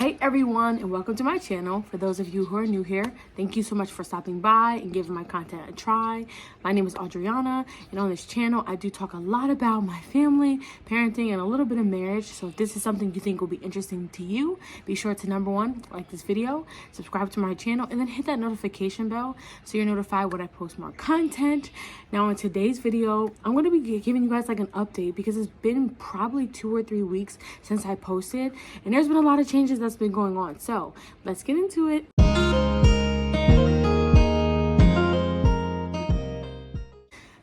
Hey everyone, and welcome to my channel. For those of you who are new here, thank you so much for stopping by and giving my content a try. My name is Adriana, and on this channel I do talk a lot about my family, parenting, and a little bit of marriage. So if this is something you think will be interesting to you, be sure to number one, like this video, subscribe to my channel, and then hit that notification bell so you're notified when I post more content. Now in today's video, I'm going to be giving you guys like an update because it's been probably 2 or 3 weeks since I posted, and there's been a lot of changes that's been going on. So let's get into it.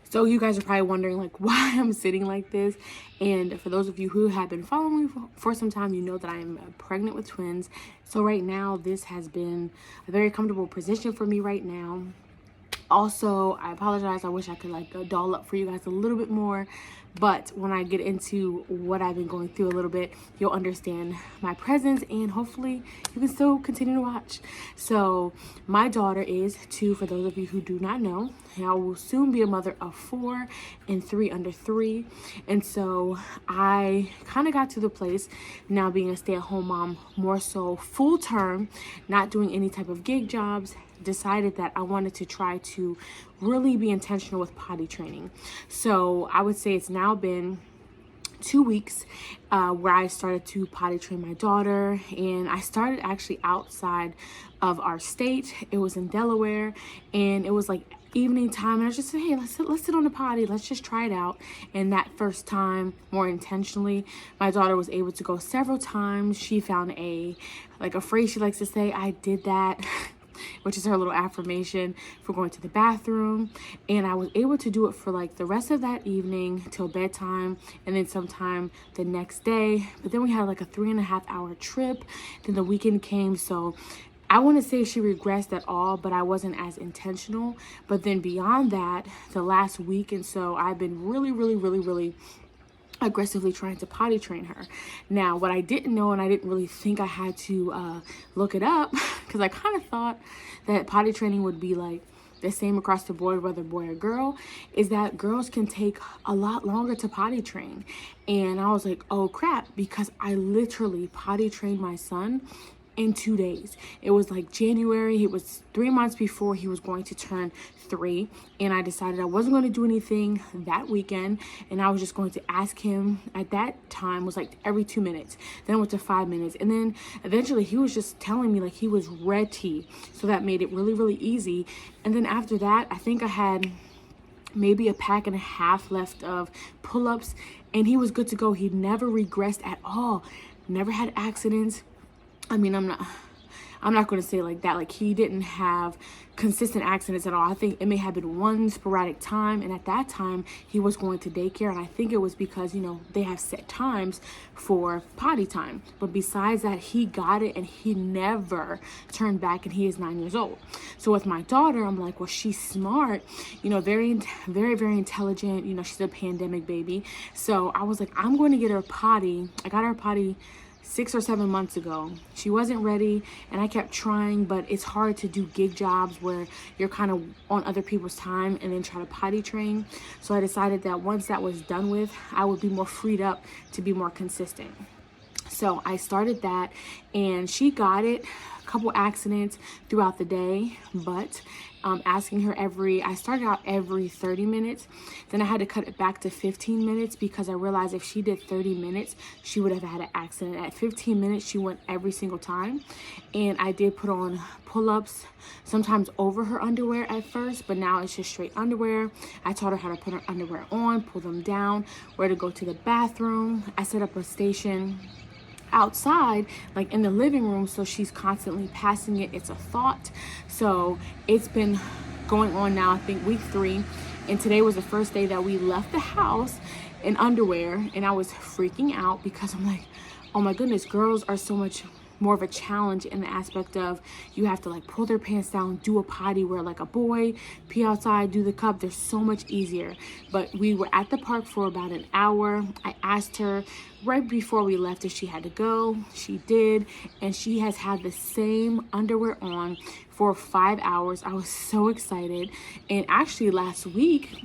So you guys are probably wondering like why I'm sitting like this, and for those of you who have been following me for some time, you know that I am pregnant with twins. So right now this has been a very comfortable position for me right now. Also, I apologize, I wish I could like doll up for you guys a little bit more, but when I get into what I've been going through a little bit, you'll understand my presence, and hopefully you can still continue to watch. So my daughter is 2, for those of you who do not know, and I will soon be a mother of 4 and 3 under 3. And so I kind of got to the place now being a stay-at-home mom, more so full term, not doing any type of gig jobs, decided that I wanted to try to really be intentional with potty training. So I would say it's now been 2 weeks where I started to potty train my daughter, and I started actually outside of our state. It was in Delaware, and it was like evening time, and I just said, hey, let's sit on the potty, let's just try it out. And that first time, more intentionally, my daughter was able to go several times. She found a phrase she likes to say, I did that, which is her little affirmation for going to the bathroom. And I was able to do it for like the rest of that evening till bedtime, and then sometime the next day. But then we had like a 3.5 hour trip. Then the weekend came, so I want to say she regressed at all, but I wasn't as intentional. But then beyond that, the last week and so, I've been really aggressively trying to potty train her. Now, what I didn't know, and I didn't really think I had to look it up, because I kind of thought that potty training would be like the same across the board, whether boy or girl, is that girls can take a lot longer to potty train. And I was like, oh crap, because I literally potty trained my son in 2 days. It was like January. It was 3 months before he was going to turn 3, and I decided I wasn't going to do anything that weekend, and I was just going to ask him. At that time was like every 2 minutes, then it went to 5 minutes, and then eventually he was just telling me like he was ready. So that made it really easy. And then after that, I think I had maybe a pack and a half left of pull-ups, and he was good to go. He never regressed at all, never had accidents. I mean, I'm not going to say like that. Like, he didn't have consistent accidents at all. I think it may have been one sporadic time, and at that time he was going to daycare, and I think it was because, you know, they have set times for potty time. But besides that, he got it, and he never turned back, and he is 9 years old. So with my daughter, I'm like, well, she's smart, you know, very intelligent, you know, she's a pandemic baby. So I was like, I'm going to get her potty. I got her potty 6 or 7 months ago. She wasn't ready, and I kept trying, but it's hard to do gig jobs where you're kind of on other people's time and then try to potty train. So I decided that once that was done with, I would be more freed up to be more consistent. So I started that, and she got it. A couple accidents throughout the day, but asking her I started out every 30 minutes. Then I had to cut it back to 15 minutes because I realized if she did 30 minutes, she would have had an accident. At 15 minutes, she went every single time. And I did put on pull-ups, sometimes over her underwear at first, but now it's just straight underwear. I taught her how to put her underwear on, pull them down, where to go to the bathroom. I set up a station outside, like in the living room, so she's constantly passing it. It's a thought. So it's been going on now, I think week 3, and today was the first day that we left the house in underwear, and I was freaking out because I'm like, oh my goodness, girls are so much more of a challenge in the aspect of you have to like pull their pants down, do a potty, where like a boy pee outside, do the cup. They're so much easier. But we were at the park for about an hour. I asked her right before we left if she had to go. She did, and she has had the same underwear on for 5 hours. I was so excited. And actually last week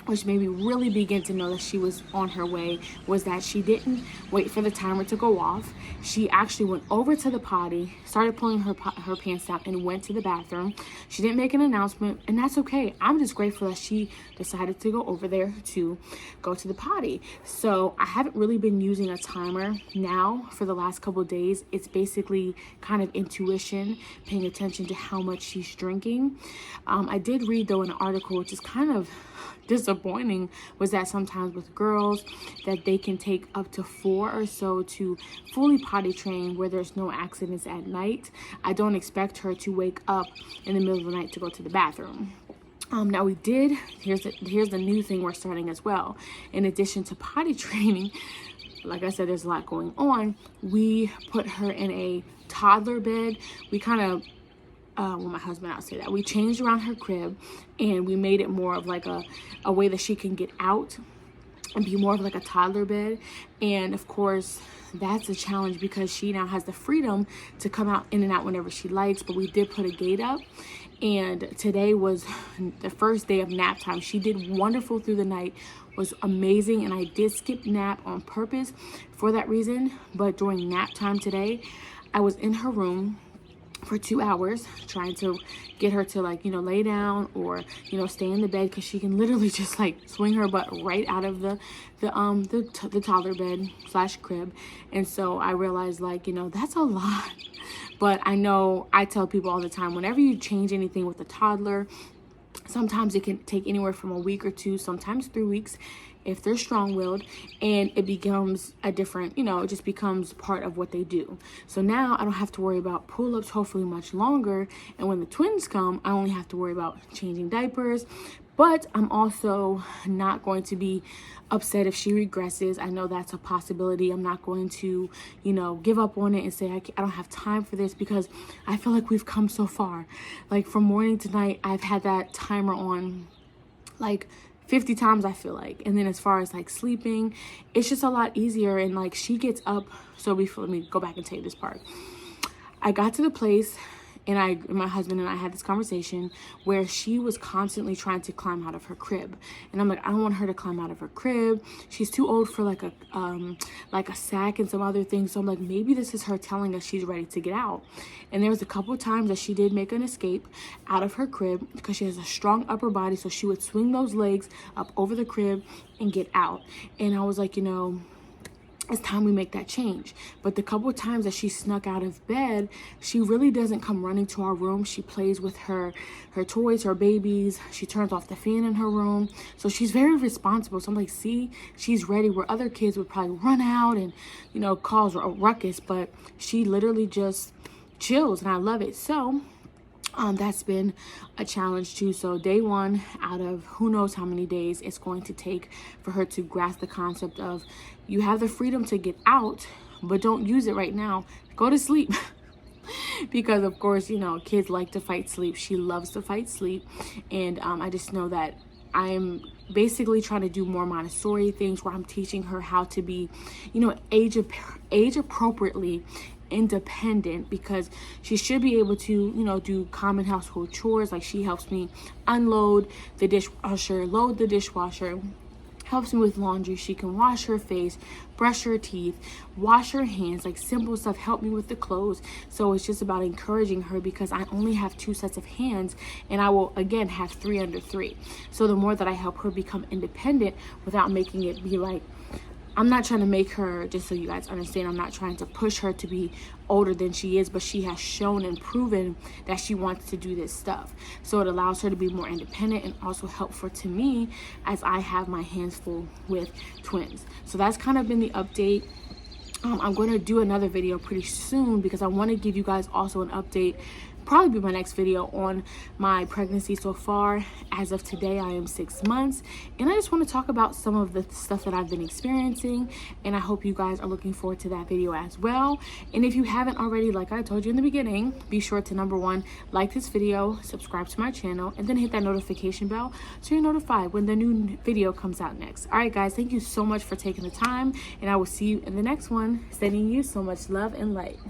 which made me really begin to know that she was on her way, was that she didn't wait for the timer to go off. She actually went over to the potty, started pulling her pants down, and went to the bathroom. She didn't make an announcement, and that's okay. I'm just grateful that she decided to go over there to go to the potty. So I haven't really been using a timer now for the last couple of days. It's basically kind of intuition, paying attention to how much she's drinking. I did read, though, an article, which is kind of disappointing, was that sometimes with girls that they can take up to 4 or so to fully potty train where there's no accidents at night. I don't expect her to wake up in the middle of the night to go to the bathroom. Now we did, here's the new thing we're starting as well. In addition to potty training, like I said, there's a lot going on. We put her in a toddler bed. We kind of well, my husband, I'll say that we changed around her crib, and we made it more of like a way that she can get out and be more of like a toddler bed. And of course, that's a challenge because she now has the freedom to come out in and out whenever she likes. But we did put a gate up, and today was the first day of nap time. She did wonderful through the night, was amazing, and I did skip nap on purpose for that reason. But during nap time today, I was in her room for 2 hours trying to get her to, like, lay down or stay in the bed, because she can literally just like swing her butt right out of the toddler bed / crib. And so I realized, like, that's a lot. But I know I tell people all the time, whenever you change anything with a toddler, sometimes it can take anywhere from a week or 2, sometimes 3 weeks if they're strong-willed, and it becomes a different, it just becomes part of what they do. So now I don't have to worry about pull-ups hopefully much longer, and when the twins come, I only have to worry about changing diapers. But I'm also not going to be upset if she regresses. I know that's a possibility. I'm not going to, give up on it and say I don't have time for this, because I feel like we've come so far. Like, from morning to night, I've had that timer on like 50 times, I feel like. And then as far as like sleeping, it's just a lot easier. And like, she gets up. So let me go back and tell you this part. I got to the place, and my husband and I had this conversation where she was constantly trying to climb out of her crib. And I'm like, I don't want her to climb out of her crib. She's too old for like a sack and some other things. So I'm like, maybe this is her telling us she's ready to get out. And there was a couple of times that she did make an escape out of her crib, because she has a strong upper body. So she would swing those legs up over the crib and get out. And I was like, it's time we make that change. But the couple of times that she snuck out of bed, she really doesn't come running to our room. She plays with her toys, her babies. She turns off the fan in her room. So she's very responsible. So I'm like, see, she's ready, where other kids would probably run out and, cause a ruckus. But she literally just chills, and I love it. So that's been a challenge too. So day 1 out of who knows how many days it's going to take for her to grasp the concept of, you have the freedom to get out, but don't use it right now. Go to sleep. Because of course, kids like to fight sleep. She loves to fight sleep. And I just know that I'm basically trying to do more Montessori things, where I'm teaching her how to be, age appropriately independent, because she should be able to do common household chores. Like, she helps me unload the dishwasher, load the dishwasher, helps me with laundry. She can wash her face, brush her teeth, wash her hands, like simple stuff, help me with the clothes. So it's just about encouraging her, because I only have 2 sets of hands, and I will again have 3 under 3. So the more that I help her become independent without making it be like, I'm not trying to make her, just so you guys understand, I'm not trying to push her to be older than she is, but she has shown and proven that she wants to do this stuff. So it allows her to be more independent, and also helpful to me as I have my hands full with twins. So that's kind of been the update. I'm going to do another video pretty soon, because I want to give you guys also an update, probably be my next video, on my pregnancy so far. As of today, I am 6 months, and I just want to talk about some of the stuff that I've been experiencing, and I hope you guys are looking forward to that video as well. And if you haven't already, like I told you in the beginning, be sure to, number 1, like this video, subscribe to my channel, and then hit that notification bell so you're notified when the new video comes out next. All right, guys, thank you so much for taking the time, and I will see you in the next one. Sending you so much love and light.